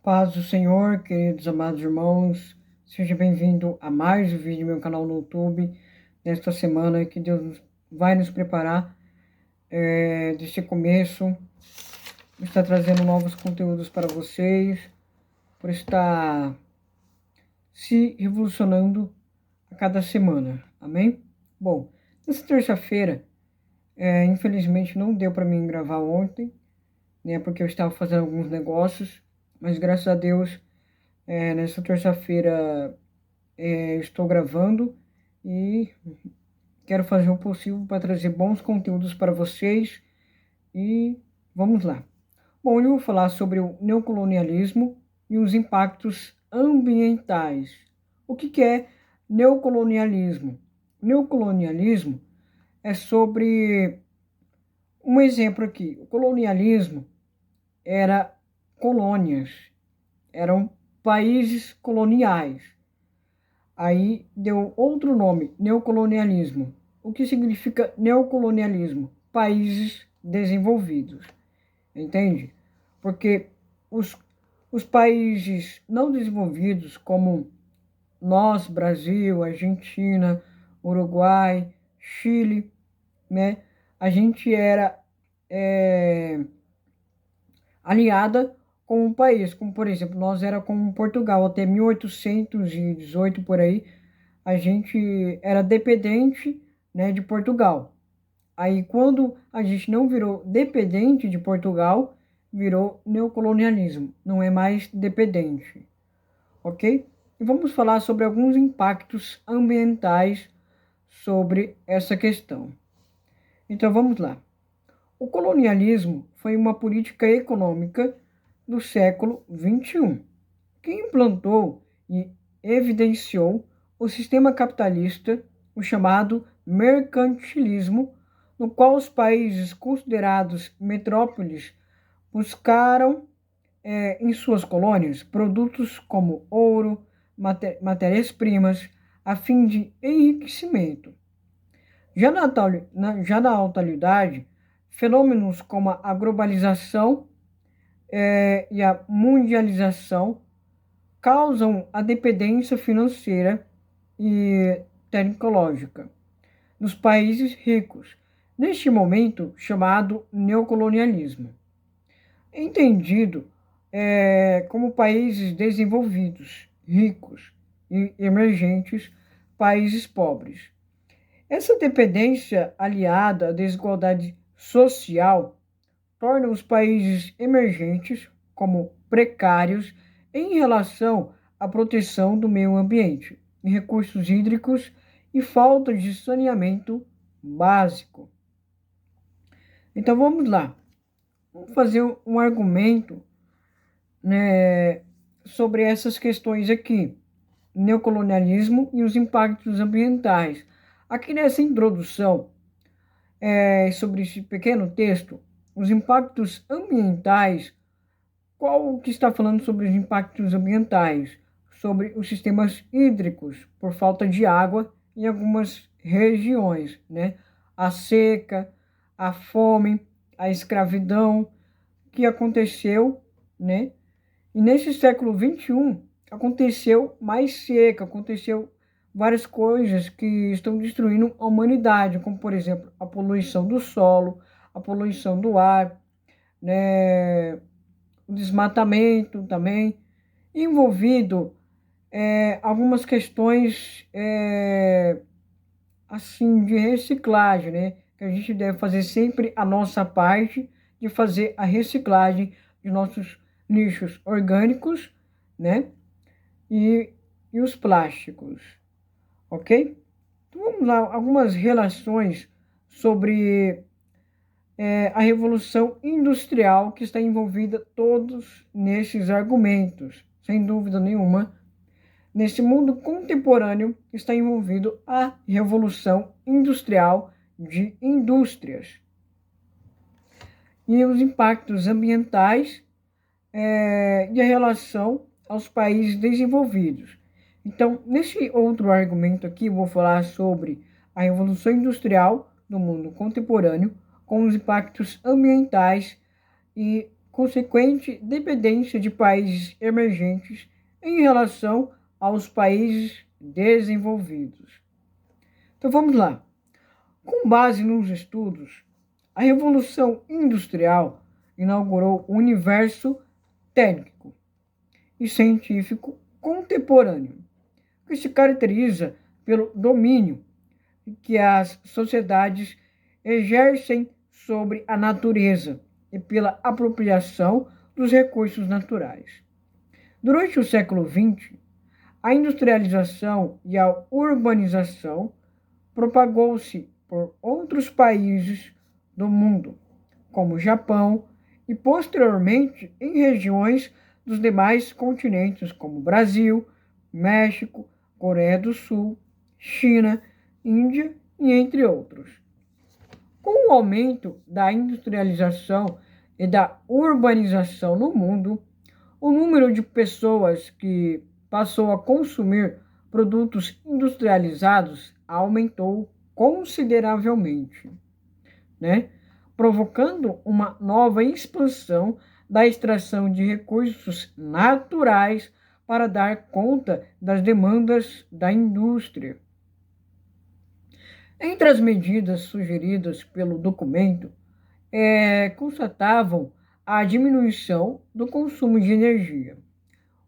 Paz do Senhor, queridos amados irmãos, seja bem-vindo a mais um vídeo no meu canal no YouTube, nesta semana que Deus vai nos preparar deste começo, está trazendo novos conteúdos para vocês, por estar se revolucionando a cada semana, amém? Bom, nessa terça-feira, infelizmente não deu para mim gravar ontem, né, porque eu estava fazendo alguns negócios, mas graças a Deus, nessa terça-feira estou gravando e quero fazer o possível para trazer bons conteúdos para vocês e vamos lá. Bom, eu vou falar sobre o neocolonialismo e os impactos ambientais. O que é neocolonialismo? Neocolonialismo é sobre um exemplo aqui. O colonialismo era colônias, eram países coloniais. Aí deu outro nome, neocolonialismo. O que significa neocolonialismo? Países desenvolvidos, entende? Porque os países não desenvolvidos, como nós, Brasil, Argentina, Uruguai, Chile, né? A gente era aliada com um país, como por exemplo, nós era com Portugal até 1818 por aí, a gente era dependente, né, de Portugal. Aí quando a gente não virou dependente de Portugal, virou neocolonialismo, não é mais dependente, ok? E vamos falar sobre alguns impactos ambientais sobre essa questão. Então vamos lá. O colonialismo foi uma política econômica do século XXI, que implantou e evidenciou o sistema capitalista, o chamado mercantilismo, no qual os países considerados metrópoles buscaram em suas colônias produtos como ouro, matérias-primas, a fim de enriquecimento. Já na atualidade, fenômenos como a globalização e a mundialização causam a dependência financeira e tecnológica dos países ricos, neste momento chamado neocolonialismo. Entendido como países desenvolvidos, ricos e emergentes, países pobres. Essa dependência aliada à desigualdade social torna os países emergentes como precários em relação à proteção do meio ambiente, recursos hídricos e falta de saneamento básico. Então vamos lá, vamos fazer um argumento, né, sobre essas questões aqui, neocolonialismo e os impactos ambientais. Aqui nessa introdução, sobre esse pequeno texto, os impactos ambientais, qual que está falando sobre os impactos ambientais? Sobre os sistemas hídricos, por falta de água em algumas regiões, né? A seca, a fome, a escravidão, que aconteceu, né? E nesse século XXI, aconteceu mais seca, aconteceu várias coisas que estão destruindo a humanidade, como, por exemplo, a poluição do solo, a poluição do ar, né, o desmatamento também, envolvido algumas questões assim de reciclagem, né, que a gente deve fazer sempre a nossa parte de fazer a reciclagem de nossos lixos orgânicos, né, e os plásticos, ok? Então vamos lá, algumas relações sobre a revolução industrial que está envolvida todos nesses argumentos, sem dúvida nenhuma. Nesse mundo contemporâneo está envolvido a revolução industrial de indústrias e os impactos ambientais e a relação aos países desenvolvidos. Então, nesse outro argumento aqui, eu vou falar sobre a revolução industrial do mundo contemporâneo, com os impactos ambientais e consequente dependência de países emergentes em relação aos países desenvolvidos. Então vamos lá. Com base nos estudos, a Revolução Industrial inaugurou o universo técnico e científico contemporâneo, que se caracteriza pelo domínio que as sociedades exercem sobre a natureza e pela apropriação dos recursos naturais. Durante o século XX, a industrialização e a urbanização propagou-se por outros países do mundo, como o Japão, e posteriormente em regiões dos demais continentes, como Brasil, México, Coreia do Sul, China, Índia e entre outros. Com o aumento da industrialização e da urbanização no mundo, o número de pessoas que passou a consumir produtos industrializados aumentou consideravelmente, né? Provocando uma nova expansão da extração de recursos naturais para dar conta das demandas da indústria. Entre as medidas sugeridas pelo documento, constatavam a diminuição do consumo de energia,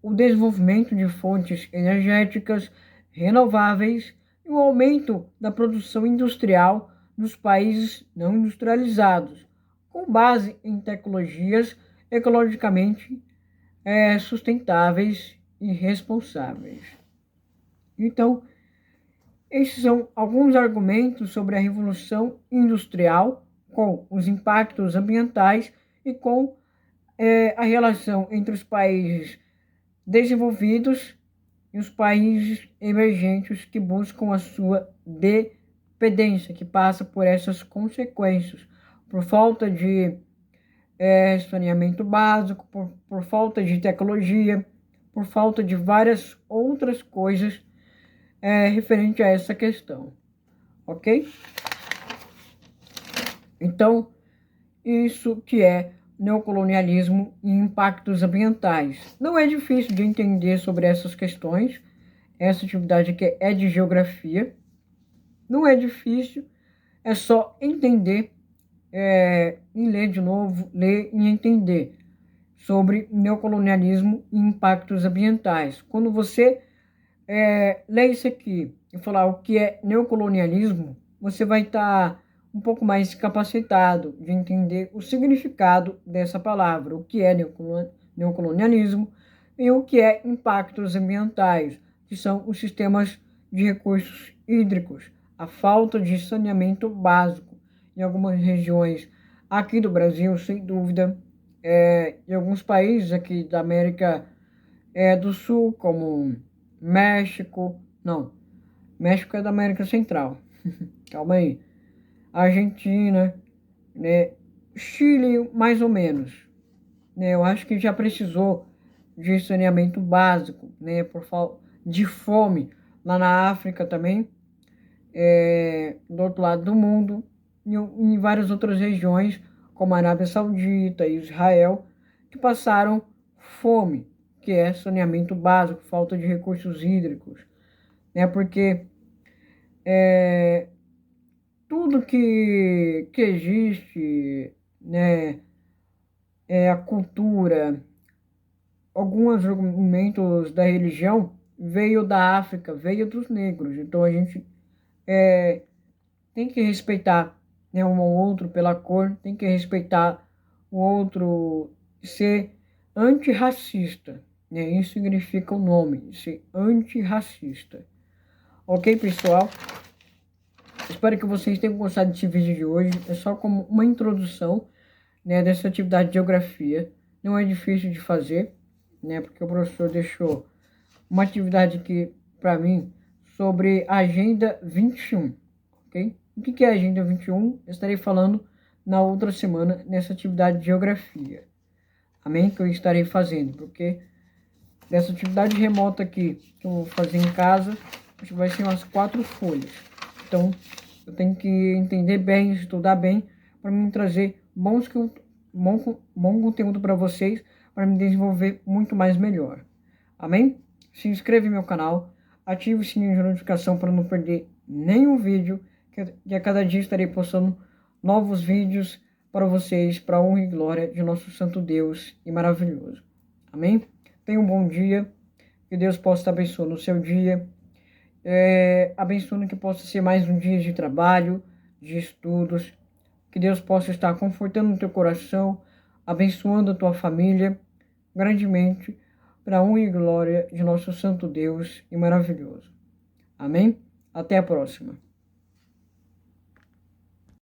o desenvolvimento de fontes energéticas renováveis e o aumento da produção industrial nos países não industrializados, com base em tecnologias ecologicamente sustentáveis e responsáveis. Então, esses são alguns argumentos sobre a Revolução Industrial, com os impactos ambientais e com a relação entre os países desenvolvidos e os países emergentes que buscam a sua dependência, que passa por essas consequências, por falta de saneamento básico, por falta de tecnologia, por falta de várias outras coisas referente a essa questão, ok? Então, isso que é neocolonialismo e impactos ambientais. Não é difícil de entender sobre essas questões. Essa atividade aqui é de geografia. Não é difícil, é só entender e ler de novo, ler e entender sobre neocolonialismo e impactos ambientais. Quando você lê isso aqui e falar o que é neocolonialismo, você vai estar um pouco mais capacitado de entender o significado dessa palavra, o que é neocolonialismo e o que é impactos ambientais, que são os sistemas de recursos hídricos, a falta de saneamento básico em algumas regiões aqui do Brasil, sem dúvida, em alguns países aqui da América do Sul, como México é da América Central, calma aí, Argentina, né? Chile, mais ou menos, né? Eu acho que já precisou de saneamento básico, né? Por falta de fome, lá na África também, do outro lado do mundo, e em várias outras regiões, como a Arábia Saudita e Israel, que passaram fome, que é saneamento básico, falta de recursos hídricos, né? Porque tudo que existe, né, a cultura, alguns argumentos da religião veio da África, veio dos negros. Então a gente tem que respeitar, né, um ao outro pela cor, tem que respeitar o outro, ser antirracista, né? Isso significa o nome, ser antirracista. Ok, pessoal? Espero que vocês tenham gostado desse vídeo de hoje. É só como uma introdução, né, dessa atividade de geografia. Não é difícil de fazer, né, porque o professor deixou uma atividade aqui para mim sobre a Agenda 21, ok? O que é a Agenda 21? Eu estarei falando na outra semana nessa atividade de geografia. Amém? Que eu estarei fazendo, porque dessa atividade remota aqui que eu vou fazer em casa, vai ser umas 4 folhas. Então, eu tenho que entender bem, estudar bem, para me trazer bons bom conteúdo para vocês, para me desenvolver muito mais melhor. Amém? Se inscreva no meu canal, ative o sininho de notificação para não perder nenhum vídeo, que a cada dia estarei postando novos vídeos para vocês, para a honra e glória de nosso santo Deus e maravilhoso. Amém? Tenha um bom dia, que Deus possa estar abençoando o seu dia, abençoando que possa ser mais um dia de trabalho, de estudos, que Deus possa estar confortando o teu coração, abençoando a tua família grandemente, para a honra e glória de nosso santo Deus e maravilhoso. Amém? Até a próxima.